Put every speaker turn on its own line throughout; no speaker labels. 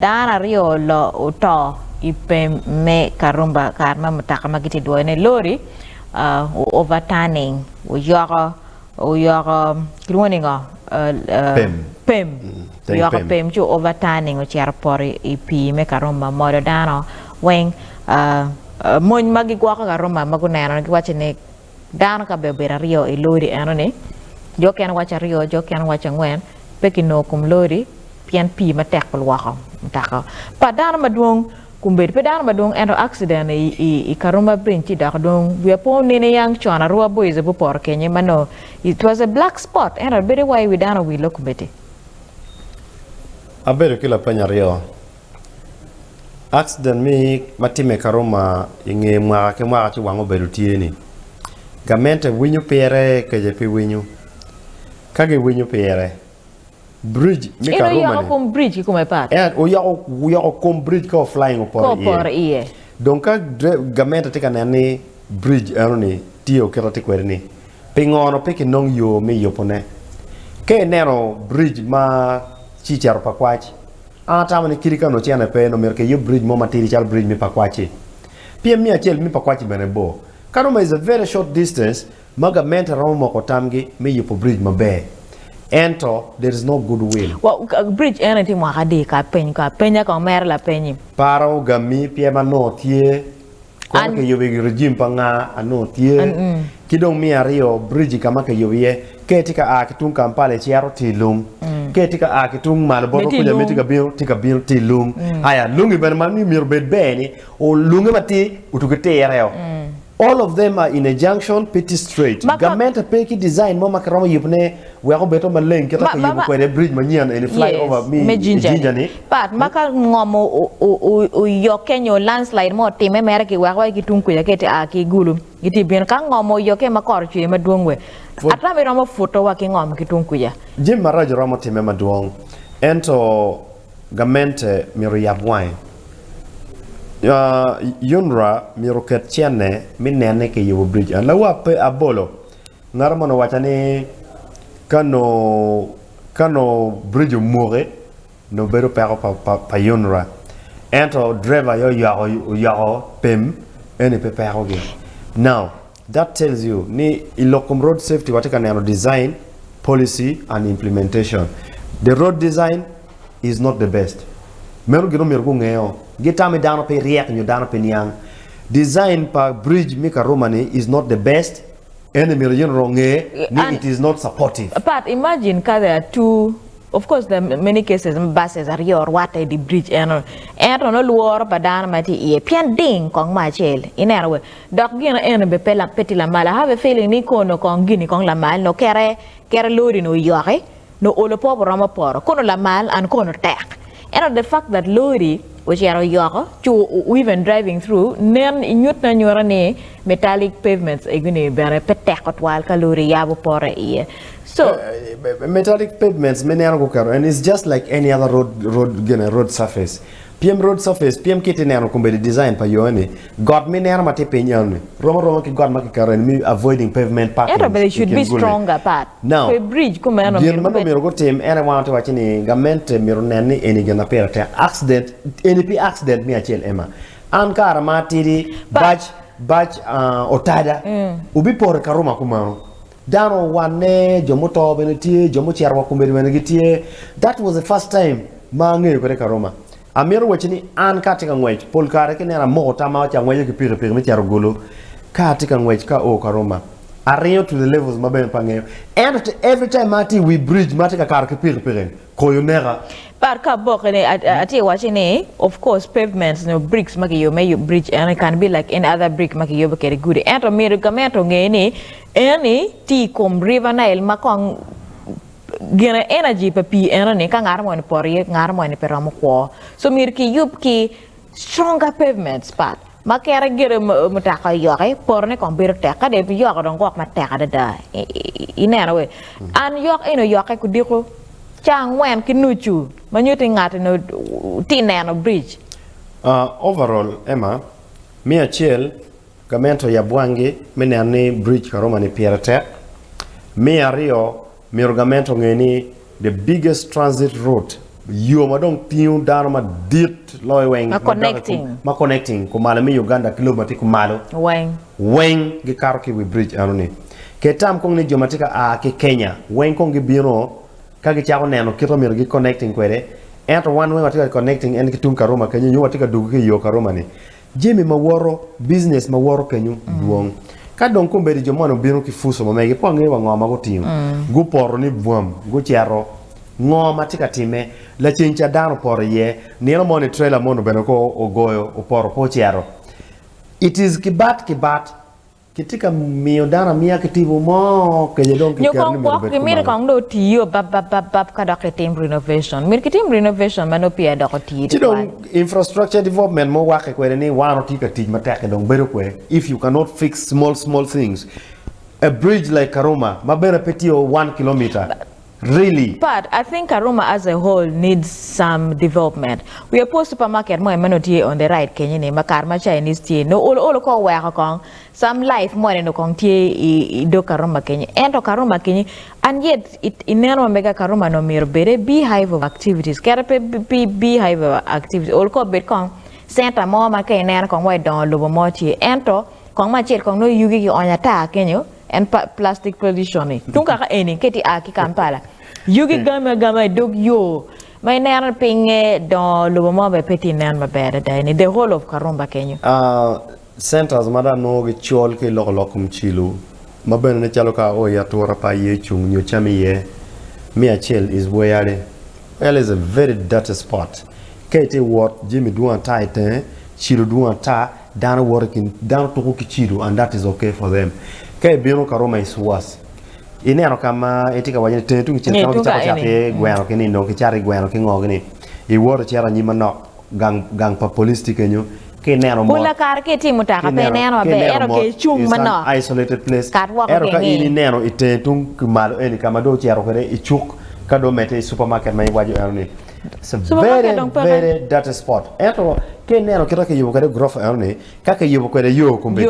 Dano aryo lo Oto I Pem me Karuma Karma Mutoka magiti dua ne lori overturning uyoko kiluaninga Pem uyoko Pem ju overturning uciara pori ipi me Karuma modo Dano weng mon magi gwaka Karuma magunero ki wachine Dano ka bebera rio I lori anone jokian wacha rio jokian wacha ngwen pekino kum lori pian pi matek pelwaka Mutoka pa Dano maduong kumbir pe Dano maduong endo accident I Karuma brinchi dak dong we po nene yang chona ruwa boys bu por kenye mano it was a black spot endo bere why we Dano we look beti
abere kila panya rio accident mi matime Karuma inge mwa ke mwa chi wango beru tieni gamente winyu pere ke je pi winyu kage winyu pere bridge mi Karuma
ne kom bridge kuma pat
o yako kom bridge ko flying opor
iye
donc gamenta tika nani bridge aroni tio kerati kwerni pingono peki nong yo mi yopone ke nero bridge ma chichar pakwachi tamani kirika no chiana pe no merke yo bridge mo matiri chal bridge mi pakwachi pia mi achel mi pakwachi benebo Karuma is a very short distance magamenta romo ko tamgi mi yopo bridge mabe ento there is no goodwill.
Well, bridge anything wakade ka penya ka mer la penyi.
Paro gami pia mano tie kwa ke yobe regime panga ano tie kidong mi ario bridge kama ke yobe ke tika a kitung kampale chiaro tilung ke tika a kitung malboro kuja metika bil tilung aya lungi ben mami mirbed beni o lungi mati utukete yareo. All of them are in a junction pretty straight. Gamenta peki design mama Karuma yupne we ako beto maleng kita ke yupo kwede bridge manyan and fly over me jinja ni.
But maka ngomo o yokenyo landslide mo time mere ki we ako kitung kuya kete a ki gulu. Giti bien ka ngomo yoke makor chue maduongwe. Atra me romo photo wa ki ngom kitung kuya.
Jim marajo romo time maduong. Ento gamente miro yabwai. Yunra miroket chene minene ke yubo bridge an lawa pe abolo ngarmono wachane kano bridge more no bero pa Yunra ento driver yo pem ene pe ge now that tells you ni ilokum road safety watika nano design policy and implementation the road design is not the best meru gino mirgu ngeo Getame Dano pe riak nyo Dano pe niang design pa bridge mi Karuma ni is not the best and it is not supportive.
But imagine there are two, of course there are many cases buses are your water the bridge and no luor pa Dano mati e pian ding kong ma chel in other way dog gina en be pela petila mala have a feeling ni kono kong gini kong la mal no kere lori no yore no olo popo rama poro kono la mal and kono tek and the fact that lori which are yoko to even driving through nen inyut na nyorane metallic pavements egune bere petekot wal kalori yabo pore iye so
metallic pavements menero karo and it's just like any other road surface PM road surface PM kiti nero kumbe design pa yone god menero mate penyane romo ki god makikaro and me avoiding pavement parking
but it should be stronger part
now
a bridge kuma no
miro go team ene want wachini gamente miro neni eni gena pera accident accident mi achel ema an kara matiri batch otada ubi por Karuma kumano Dano wane jomoto benetie jomo chiarwa kumbe benegitie that was the first time mangi ko Karuma amiro wachini an katika ngwech pol kare kenera mo tama cha ngwech ki pire mi chiaro gulu katika ngwech ka o Karuma aryo to the levels maben pangeyo and every time mati we bridge matika kar ki pire koyonera
Parka bokene ati wachine of course pavements no bricks maki yo may bridge and it can be like any other brick maki yo bakere good and me gamento ngeni any ti kom river Nile makong gena energy papi ene ka ngarmo ni pori ngarmo ni peramo ko so mir ki yup ki stronger pavements pat makere gere Mutoka yoke porne kon bir teka de yoke don ko mateka da inena we an yok eno yoke ku diko chang wen kinuchu manyuti ngate no tineno bridge
overall Emma mi achiel gamento ya bwangi menani bridge Karuma ni pierate mi ario mi gamento ngeni the biggest transit route yo ma dong tiu Dano ma dit loy weng ma connecting ko mala mi Uganda kilometer ko malo weng gi karo ki we bridge anoni ke tam ko ni jomatika a ke Kenya weng ko gi biro ka gi chako neno kito mir gi connecting kwede ento one way watika connecting en ki tung Karuma kenyu nyu watika dugu ki yo Karuma ni jemi ma woro business ma woro kenyu duong ka don ko mbedi jomono biro ki fuso ma megi po ngi wa ngoma go tim gu poro ni buam gu chero ngoma tika time la chincha Dano poro ye ni no moni trailer mono beno ko ogoyo o poro po chero it is kibat kitika miyo Dano miya kitibu mo kenye don ki kerni
mi bet mir kong do tiyo bab ka dak team renovation mir team renovation mano pia dak tiyo
tidong infrastructure development mo wake kwere ni wano tika tij matake dong bero kwe if you cannot fix small things a bridge like Karuma mabera petio 1 kilometer. Really?
But I think Karuma as a whole needs some development. We are post supermarket mo emano on the right Kenya ni makarma Chinese tie no all ko wa kong some life more no kong tie do Karuma Kenya and Karuma Kenya and yet it inero mega Karuma no mir bere beehive of activities karape beehive of activities all ko bet kong center mo ma ke ner kong wa don lobo mo tie ento kong ma chet kong no yugi ki onya ta Kenya and plastic pollution tunka ka eni keti aki Kampala yugi gama dog yo my ner pinge don lobo mo be peti ner ma bere dai the whole of Karuma Kenya
centers mada no ge chol ke lokum chilu mabene ne chalo ka o ya tora pa ye chung nyo chami ye mi achel is where is a very dirty spot kete what Jimmy duan tight chilu duan ta Dano working Dano to ki chilu and that is okay for them kay biro Karuma is worse inero kama etika wajene tentu ki chelo ka chate gwero ke ni ndo ki chari gwero ke ngogni I woro chera nyima no gang pa police tikenyo ke nero mo
pula kar ke ti Mutoka pe nero be ero ke chung mano
isolated place ero ka ini nero itentu kumalo eni kama do chero kere ichuk ka do mete supermarket mai waju ero ni it's a very dirty spot ero ke nero kira ke yubo kare grof ero ni ka ke yubo kare yo kumbeti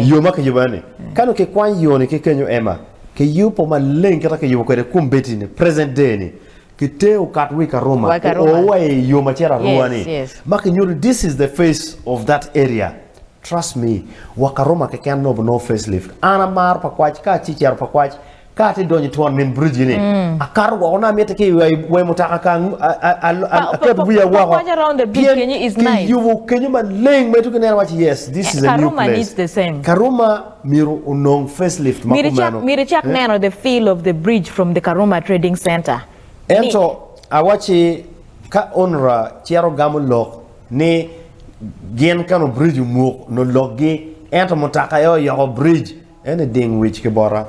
yo ma ke yubo ni kanu ke kwan yo ni ke kenyo ema ke yupo ma len kira ke yubo kare kumbeti ni present day ni kite ukatwi Karuma owe yo machera ruani maki nyuri this is the face of that area trust me wa Karuma ke kan no facelift ana mar pa kwach ka chichar pa kwach ka ti donyi tuan min bridge ni akar wa ona mete ke we Mutoka kan akebu ya wa
around the bridge Kenya is nice
you Kenya man leng metu ke watch yes this is a new place
Karuma needs the same
Karuma miru unong facelift makumano
mirichak nano the feel of the bridge from the Karuma Trading Center.
Ento awachi ka onra chiaro gamu lok ni gen kanu bridge mu no logi ento Mutoka yo bridge ene ding which ke bora